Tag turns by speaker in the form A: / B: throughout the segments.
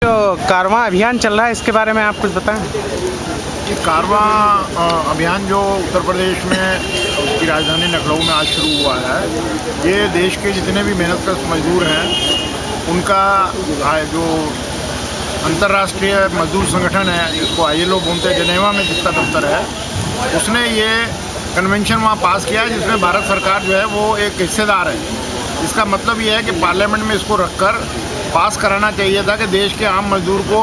A: जो कारवां अभियान चल रहा है इसके बारे में आप कुछ बताएं।
B: ये कारवां अभियान जो उत्तर प्रदेश में उसकी राजधानी लखनऊ में आज शुरू हुआ है, ये देश के जितने भी मेहनतकश मजदूर हैं उनका जो अंतर्राष्ट्रीय मजदूर संगठन है, जिसको ILO बोलते हैं, जनेवा में जिसका दफ्तर है, उसने ये कन्वेंशन वहाँ पास किया है, जिसमें भारत सरकार जो है वो एक हिस्सेदार है। इसका मतलब ये है कि पार्लियामेंट में इसको रखकर पास कराना चाहिए था कि देश के आम मजदूर को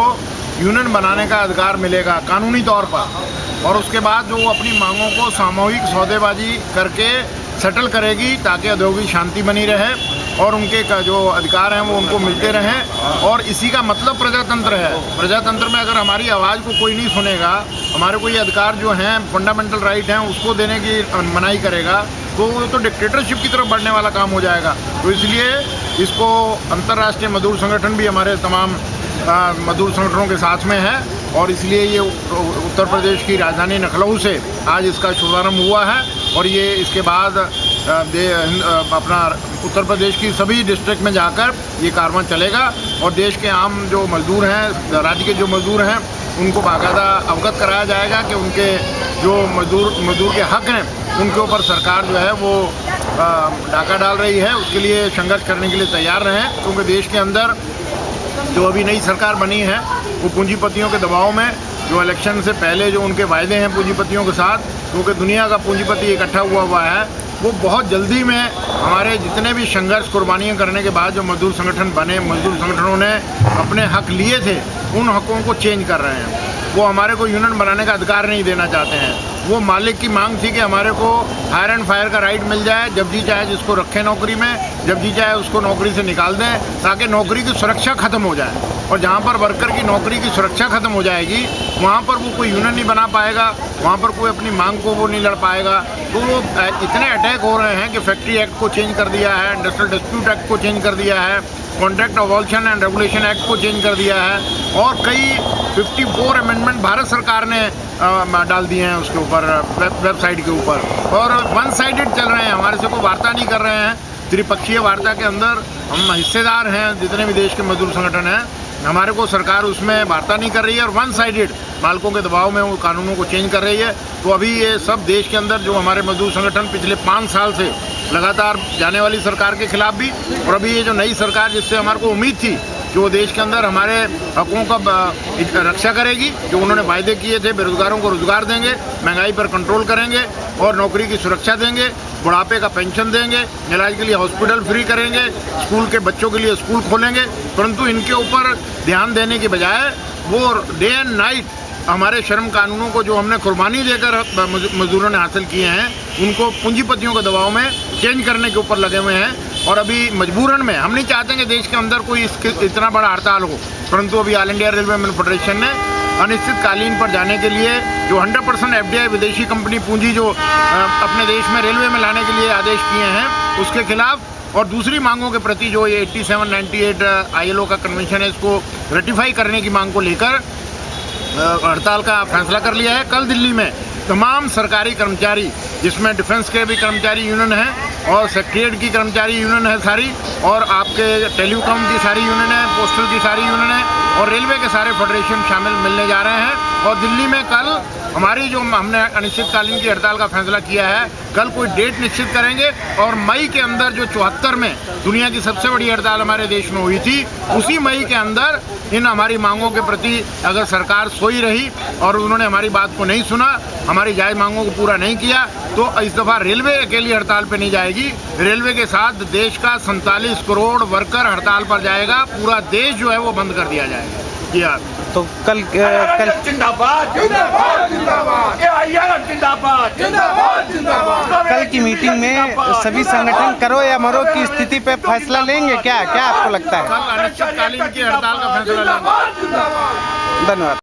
B: यूनियन बनाने का अधिकार मिलेगा कानूनी तौर पर, और उसके बाद जो वो अपनी मांगों को सामूहिक सौदेबाजी करके सेटल करेगी ताकि औद्योगिक शांति बनी रहे और उनके जो अधिकार हैं वो उनको मिलते रहें। और इसी का मतलब प्रजातंत्र है। प्रजातंत्र में अगर हमारी आवाज़ को कोई नहीं सुनेगा, हमारे कोई अधिकार जो हैं फंडामेंटल राइट हैं उसको देने की मनाही करेगा, तो वो तो डिक्टेटरशिप की तरफ बढ़ने वाला काम हो जाएगा। तो इसलिए इसको अंतर्राष्ट्रीय मजदूर संगठन भी हमारे तमाम मजदूर संगठनों के साथ में है, और इसलिए ये उत्तर प्रदेश की राजधानी लखनऊ से आज इसका शुभारंभ हुआ है। और ये इसके बाद अपना उत्तर प्रदेश की सभी डिस्ट्रिक्ट में जाकर ये कारवां चलेगा और देश के आम जो मजदूर हैं, राज्य के जो मजदूर हैं, उनको बाकायदा अवगत कराया जाएगा कि उनके जो मजदूर के हक हैं उनके ऊपर सरकार जो है वो डाका डाल रही है। उसके लिए संघर्ष करने के लिए तैयार रहें, क्योंकि देश के अंदर जो अभी नई सरकार बनी है वो पूंजीपतियों के दबाव में, जो इलेक्शन से पहले जो उनके वायदे हैं पूंजीपतियों के साथ, क्योंकि दुनिया का पूंजीपति इकट्ठा हुआ है, वो बहुत जल्दी में हमारे जितने भी संघर्ष कुर्बानियाँ करने के बाद जो मजदूर संगठन बने, मजदूर संगठनों ने अपने हक लिए थे, उन हकों को चेंज कर रहे हैं। वो हमारे को यूनियन बनाने का अधिकार नहीं देना चाहते हैं। वो मालिक की मांग थी कि हमारे को हायर एंड फायर का राइट मिल जाए, जब जी चाहे जिसको रखें नौकरी में, जब जी चाहे उसको नौकरी से निकाल दें, ताकि नौकरी की सुरक्षा खत्म हो जाए। और जहाँ पर वर्कर की नौकरी की सुरक्षा खत्म हो जाएगी वहाँ पर वो कोई यूनियन नहीं बना पाएगा, वहाँ पर कोई अपनी मांग को वो नहीं लड़ पाएगा। तो वो इतने अटैक हो रहे हैं कि फैक्ट्री एक्ट को चेंज कर दिया है, इंडस्ट्रियल डिस्प्यूट एक्ट को चेंज कर दिया है, contract abolition and regulation act को चेंज कर दिया है, और कई 54 अमेंडमेंट भारत सरकार ने डाल दिए हैं उसके ऊपर, वेबसाइट के ऊपर। और वन साइडेड चल रहे हैं, हमारे से कोई वार्ता नहीं कर रहे हैं। त्रिपक्षीय वार्ता के अंदर हम हिस्सेदार हैं, जितने भी देश के मजदूर संगठन हैं, हमारे को सरकार उसमें वार्ता नहीं कर रही है और वन साइडेड मालिकों के दबाव में वो कानूनों को चेंज कर रही है। तो अभी ये सब देश के अंदर जो हमारे मजदूर संगठन पिछले 5 साल से लगातार जाने वाली सरकार के खिलाफ भी, और अभी ये जो नई सरकार जिससे हमारे को उम्मीद थी जो देश के अंदर हमारे हकों का रक्षा करेगी, जो उन्होंने वायदे किए थे, बेरोजगारों को रोजगार देंगे, महंगाई पर कंट्रोल करेंगे और नौकरी की सुरक्षा देंगे, बुढ़ापे का पेंशन देंगे, इलाज के लिए हॉस्पिटल फ्री करेंगे, स्कूल के बच्चों के लिए स्कूल खोलेंगे, परंतु इनके ऊपर ध्यान देने के बजाय वो डे एंड नाइट हमारे श्रम कानूनों को जो हमने कुर्बानी देकर मजदूरों ने हासिल किए हैं उनको पूंजीपतियों के दबाव में चेंज करने के ऊपर लगे हुए हैं। और अभी मजबूरन में हम नहीं चाहते कि देश के अंदर कोई इतना बड़ा हड़ताल हो, परंतु अभी all India railway man federation ने अनिश्चितकालीन पर जाने के लिए जो 100% FDI विदेशी कंपनी पूंजी जो अपने देश में रेलवे में लाने के लिए आदेश किए हैं उसके खिलाफ और दूसरी मांगों के प्रति जो ये 8798 ILO का कन्वेंशन है इसको रेटिफाई करने की मांग को लेकर हड़ताल का फैसला कर लिया है। कल दिल्ली में तमाम सरकारी कर्मचारी, जिसमें डिफेंस के भी कर्मचारी यूनियन हैं और सेक्रेटरीट की कर्मचारी यूनियन है सारी, और आपके टेलीकॉम की सारी यूनियन है, पोस्टल की सारी यूनियन है और रेलवे के सारे फेडरेशन शामिल मिलने जा रहे हैं। और दिल्ली में कल हमारी जो हमने अनिश्चितकालीन की हड़ताल का फैसला किया है, कल कोई डेट निश्चित करेंगे और मई के अंदर जो 74 में दुनिया की सबसे बड़ी हड़ताल हमारे देश में हुई थी, उसी मई के अंदर इन हमारी मांगों के प्रति अगर सरकार सोई रही और उन्होंने हमारी बात को नहीं सुना, हमारी जायज़ मांगों को पूरा नहीं किया, तो इस दफ़ा रेलवे अकेली हड़ताल पे नहीं जाएगी। रेलवे के साथ देश का 47 करोड़ वर्कर हड़ताल पर जाएगा। पूरा देश जो है वो बंद कर दिया जाएगा। जी हाँ,
A: तो कल
C: जिंदाबाद जिंदाबाद जिंदाबाद जिंदाबाद जिंदाबाद
A: कल की मीटिंग में सभी संगठन करो या मरो की स्थिति पे फैसला लेंगे क्या आपको लगता है?
B: कल अनिश्चितकालीन की हड़ताल का फैसला लेंगे।
A: धन्यवाद।